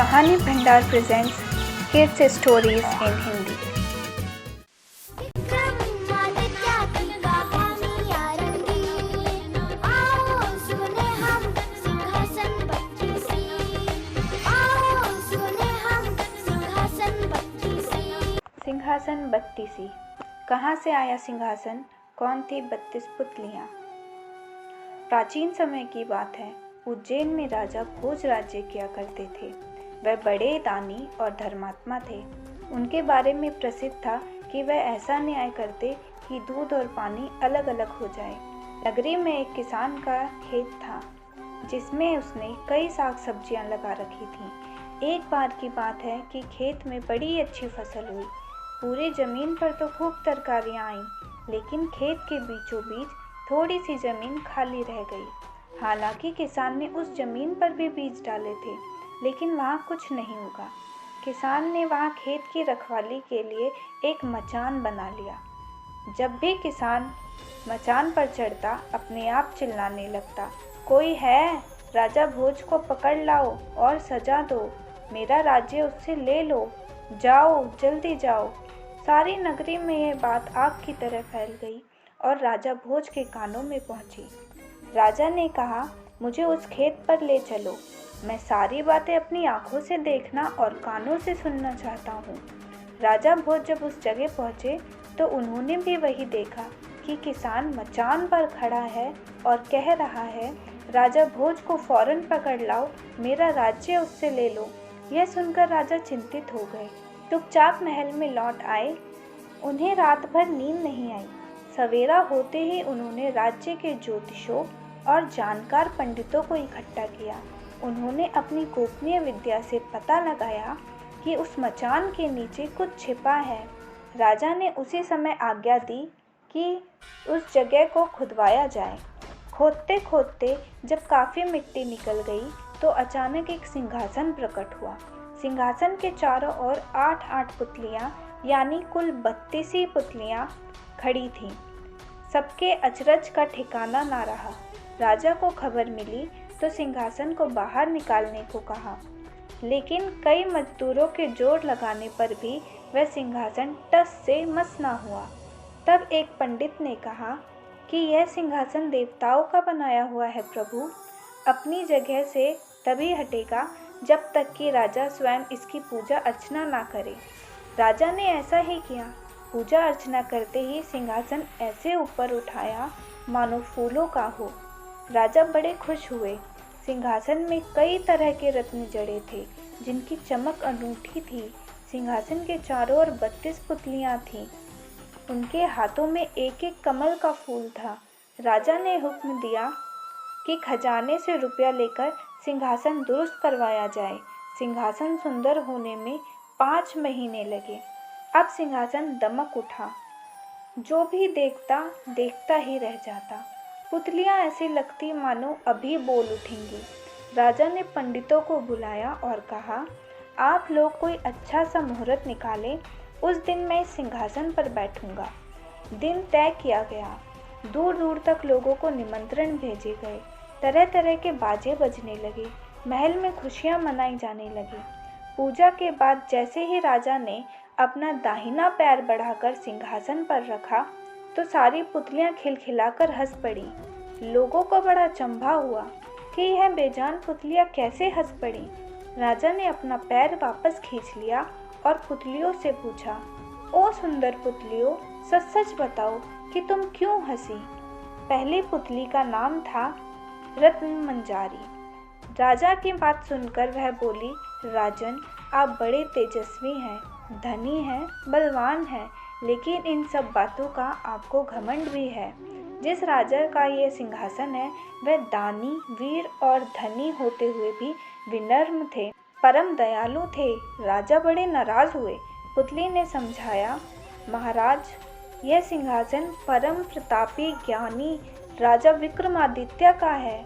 कहानी भंडार presents kids stories in Hindi. सिंहासन बत्तीसी। कहाँ से आया सिंहासन? कौन थी 32 पुतलियाँ? प्राचीन समय की बात है। उज्जैन में राजा भोज राज्य किया करते थे। वह बड़े दानी और धर्मात्मा थे। उनके बारे में प्रसिद्ध था कि वह ऐसा न्याय करते कि दूध और पानी अलग अलग हो जाए। नगरी में एक किसान का खेत था जिसमें उसने कई साग सब्जियां लगा रखी थीं। एक बार की बात है कि खेत में बड़ी अच्छी फसल हुई। पूरी जमीन पर तो खूब तरकारियां आईं, लेकिन खेत के बीचों बीच थोड़ी सी जमीन खाली रह गई। हालांकि किसान ने उस जमीन पर भी बीज डाले थे, लेकिन वहाँ कुछ नहीं उगा। किसान ने वहाँ खेत की रखवाली के लिए एक मचान बना लिया। जब भी किसान मचान पर चढ़ता, अपने आप चिल्लाने लगता, कोई है? राजा भोज को पकड़ लाओ और सजा दो। मेरा राज्य उससे ले लो। जाओ, जल्दी जाओ। सारी नगरी में यह बात आग की तरह फैल गई और राजा भोज के कानों में पहुंची। राजा ने कहा, मुझे उस खेत पर ले चलो। मैं सारी बातें अपनी आंखों से देखना और कानों से सुनना चाहता हूँ। राजा भोज जब उस जगह पहुँचे तो उन्होंने भी वही देखा कि किसान मचान पर खड़ा है और कह रहा है, राजा भोज को फौरन पकड़ लाओ, मेरा राज्य उससे ले लो। यह सुनकर राजा चिंतित हो गए। चुपचाप महल में लौट आए। उन्हें रात भर नींद नहीं आई। सवेरा होते ही उन्होंने राज्य के ज्योतिषों और जानकार पंडितों को इकट्ठा किया। उन्होंने अपनी गोपनीय विद्या से पता लगाया कि उस मचान के नीचे कुछ छिपा है। राजा ने उसी समय आज्ञा दी कि उस जगह को खुदवाया जाए। खोदते खोदते जब काफ़ी मिट्टी निकल गई तो अचानक एक सिंहासन प्रकट हुआ। सिंहासन के चारों ओर 8-8 पुतलियाँ यानी कुल 32 पुतलियाँ खड़ी थीं। सबके अचरज का ठिकाना ना रहा। राजा को खबर मिली तो सिंहासन को बाहर निकालने को कहा, लेकिन कई मजदूरों के जोर लगाने पर भी वह सिंहासन टस से मस ना हुआ। तब एक पंडित ने कहा कि यह सिंहासन देवताओं का बनाया हुआ है प्रभु। अपनी जगह से तभी हटेगा जब तक कि राजा स्वयं इसकी पूजा अर्चना ना करे। राजा ने ऐसा ही किया। पूजा अर्चना करते ही सिंहासन ऐसे ऊपर उठाया मानो फूलों का हो। राजा बड़े खुश हुए। सिंहासन में कई तरह के रत्न जड़े थे जिनकी चमक अनूठी थी। सिंहासन के चारों ओर 32 पुतलियाँ थीं। उनके हाथों में एक एक कमल का फूल था। राजा ने हुक्म दिया कि खजाने से रुपया लेकर सिंहासन दुरुस्त करवाया जाए। सिंहासन सुंदर होने में 5 महीने लगे। अब सिंहासन दमक उठा। जो भी देखता देखता ही रह जाता। पुतलियाँ ऐसी लगती मानो अभी बोल उठेंगी। राजा ने पंडितों को बुलाया और कहा, आप लोग कोई अच्छा सा मुहूर्त निकालें, उस दिन मैं इस सिंहासन पर बैठूंगा। दिन तय किया गया। दूर दूर तक लोगों को निमंत्रण भेजे गए। तरह तरह के बाजे बजने लगे। महल में खुशियाँ मनाई जाने लगी। पूजा के बाद जैसे ही राजा ने अपना दाहिना पैर बढ़ाकर सिंहासन पर रखा तो सारी पुतलियां खिलखिलाकर हंस पड़ी। लोगों को बड़ा अचंभा हुआ कि यह बेजान पुतलियां कैसे हंस पड़ी। राजा ने अपना पैर वापस खींच लिया और पुतलियों से पूछा, ओ सुंदर पुतलियों, सच सच बताओ कि तुम क्यों हंसी? पहली पुतली का नाम था रत्न मंजारी। राजा की बात सुनकर वह बोली, राजन, आप बड़े तेजस्वी हैं, धनी हैं, बलवान हैं, लेकिन इन सब बातों का आपको घमंड भी है। जिस राजा का ये सिंहासन है वह दानी, वीर और धनी होते हुए भी विनम्र थे, परम दयालु थे। राजा बड़े नाराज हुए। पुतली ने समझाया, महाराज, यह सिंहासन परम प्रतापी ज्ञानी राजा विक्रमादित्य का है।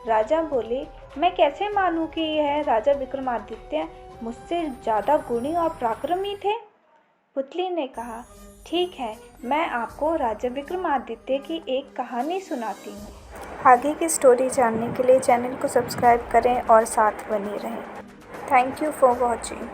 राजा बोले, मैं कैसे मानूं कि यह राजा विक्रमादित्य मुझसे ज़्यादा गुणी और पराक्रमी थे? पुतली ने कहा, ठीक है, मैं आपको राजा विक्रमादित्य की एक कहानी सुनाती हूँ। आगे की स्टोरी जानने के लिए चैनल को सब्सक्राइब करें और साथ बने रहें। Thank you for watching.